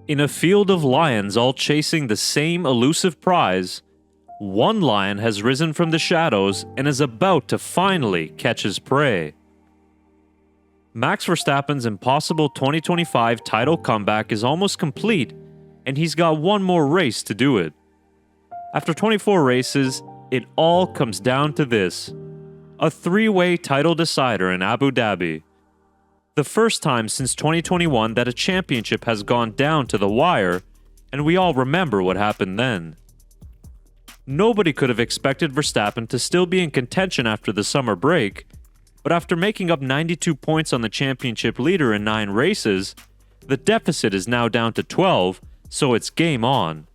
In a field of lions all chasing the same elusive prize, one lion has risen from the shadows and is about to finally catch his prey. Max Verstappen's impossible 2025 title comeback is almost complete, and he's got one more race to do it. After 24 races, it all comes down to this: a three-way title decider in Abu Dhabi. The first time since 2021 that a championship has gone down to the wire, and we all remember what happened then. Nobody could have expected Verstappen to still be in contention after the summer break, but after making up 92 points on the championship leader in 9 races, the deficit is now down to 12, so it's game on.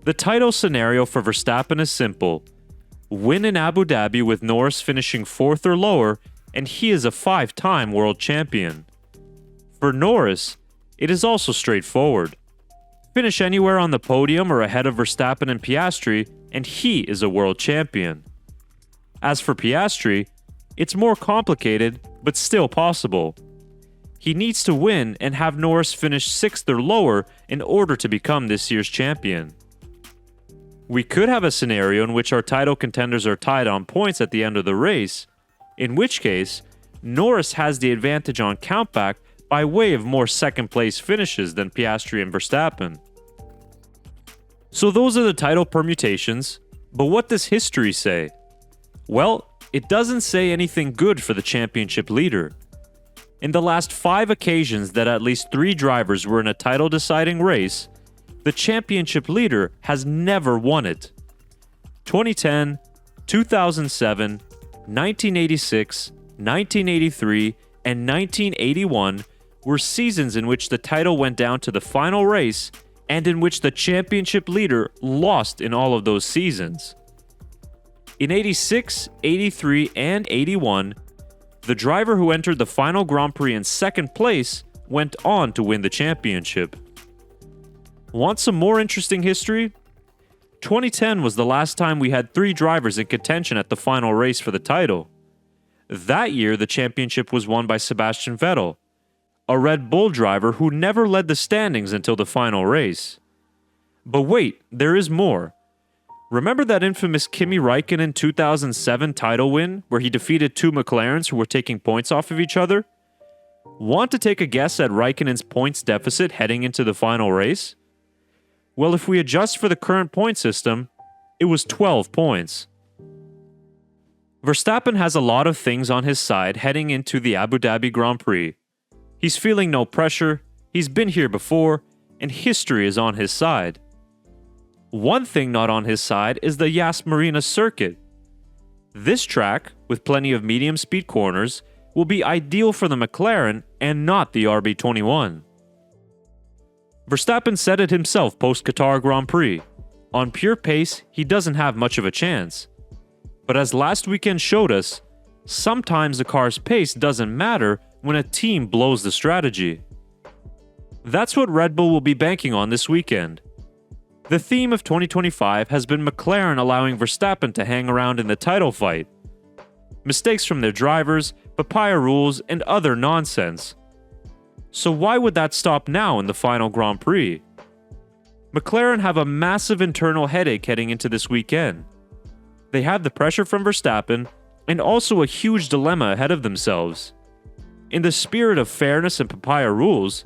The title scenario for Verstappen is simple: win in Abu Dhabi with Norris finishing 4th or lower, and he is a 5-time world champion. For Norris, it is also straightforward. Finish anywhere on the podium or ahead of Verstappen and Piastri, and he is a world champion. As for Piastri, it's more complicated, but still possible. He needs to win and have Norris finish 6th or lower in order to become this year's champion. We could have a scenario in which our title contenders are tied on points at the end of the race, in which case, Norris has the advantage on countback by way of more second-place finishes than Piastri and Verstappen. So those are the title permutations, but what does history say? Well, it doesn't say anything good for the championship leader. In the last 5 occasions that at least 3 drivers were in a title-deciding race, the championship leader has never won it. 2010, 2007, 1986, 1983, and 1981 were seasons in which the title went down to the final race and in which the championship leader lost in all of those seasons. In 86, 83, and 81, the driver who entered the final Grand Prix in 2nd place went on to win the championship. Want some more interesting history? 2010 was the last time we had 3 drivers in contention at the final race for the title. That year, the championship was won by Sebastian Vettel, a Red Bull driver who never led the standings until the final race. But wait, there is more. Remember that infamous Kimi Räikkönen 2007 title win where he defeated 2 McLarens who were taking points off of each other? Want to take a guess at Räikkönen's points deficit heading into the final race? Well, if we adjust for the current point system, it was 12 points. Verstappen has a lot of things on his side heading into the Abu Dhabi Grand Prix. He's feeling no pressure, he's been here before, and history is on his side. One thing not on his side is the Yas Marina circuit. This track, with plenty of medium-speed corners, will be ideal for the McLaren and not the RB21. Verstappen said it himself post-Qatar Grand Prix. On pure pace, he doesn't have much of a chance. But as last weekend showed us, sometimes a car's pace doesn't matter when a team blows the strategy. That's what Red Bull will be banking on this weekend. The theme of 2025 has been McLaren allowing Verstappen to hang around in the title fight. Mistakes from their drivers, papaya rules, and other nonsense. So why would that stop now in the final Grand Prix? McLaren have a massive internal headache heading into this weekend. They have the pressure from Verstappen and also a huge dilemma ahead of themselves. In the spirit of fairness and papaya rules,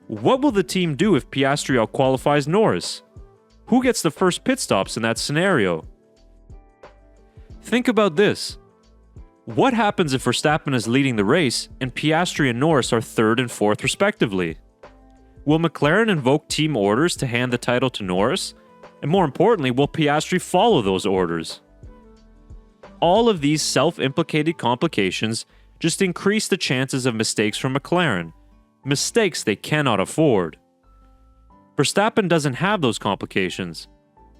what will the team do if Piastri outqualifies Norris? Who gets the first pit stops in that scenario? Think about this. What happens if Verstappen is leading the race and Piastri and Norris are 3rd and 4th respectively? Will McLaren invoke team orders to hand the title to Norris? And more importantly, will Piastri follow those orders? All of these self-implicated complications just increase the chances of mistakes from McLaren, mistakes they cannot afford. Verstappen doesn't have those complications.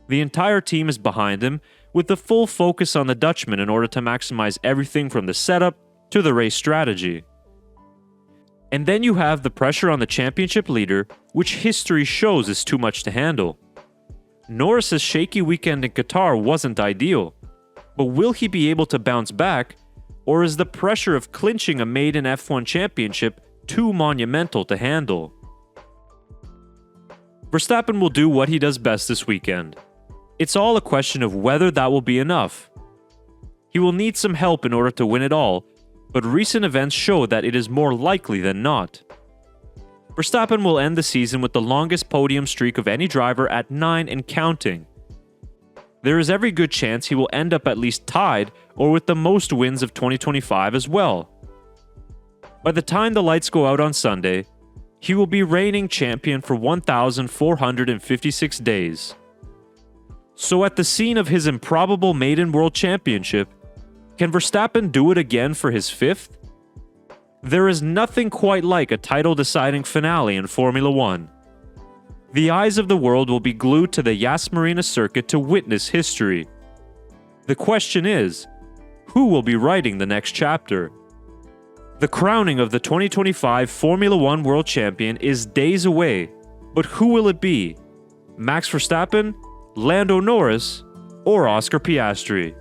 The entire team is behind him, with the full focus on the Dutchman in order to maximize everything from the setup to the race strategy. And then you have the pressure on the championship leader, which history shows is too much to handle. Norris's shaky weekend in Qatar wasn't ideal, but will he be able to bounce back, or is the pressure of clinching a maiden F1 championship too monumental to handle? Verstappen will do what he does best this weekend. It's all a question of whether that will be enough. He will need some help in order to win it all, but recent events show that it is more likely than not. Verstappen will end the season with the longest podium streak of any driver at 9 and counting. There is every good chance he will end up at least tied or with the most wins of 2025 as well. By the time the lights go out on Sunday, he will be reigning champion for 1,456 days. So at the scene of his improbable maiden world championship, can Verstappen do it again for his 5th? There is nothing quite like a title-deciding finale in Formula 1. The eyes of the world will be glued to the Yas Marina circuit to witness history. The question is, who will be writing the next chapter? The crowning of the 2025 Formula 1 World Champion is days away, but who will it be? Max Verstappen, Lando Norris, or Oscar Piastri?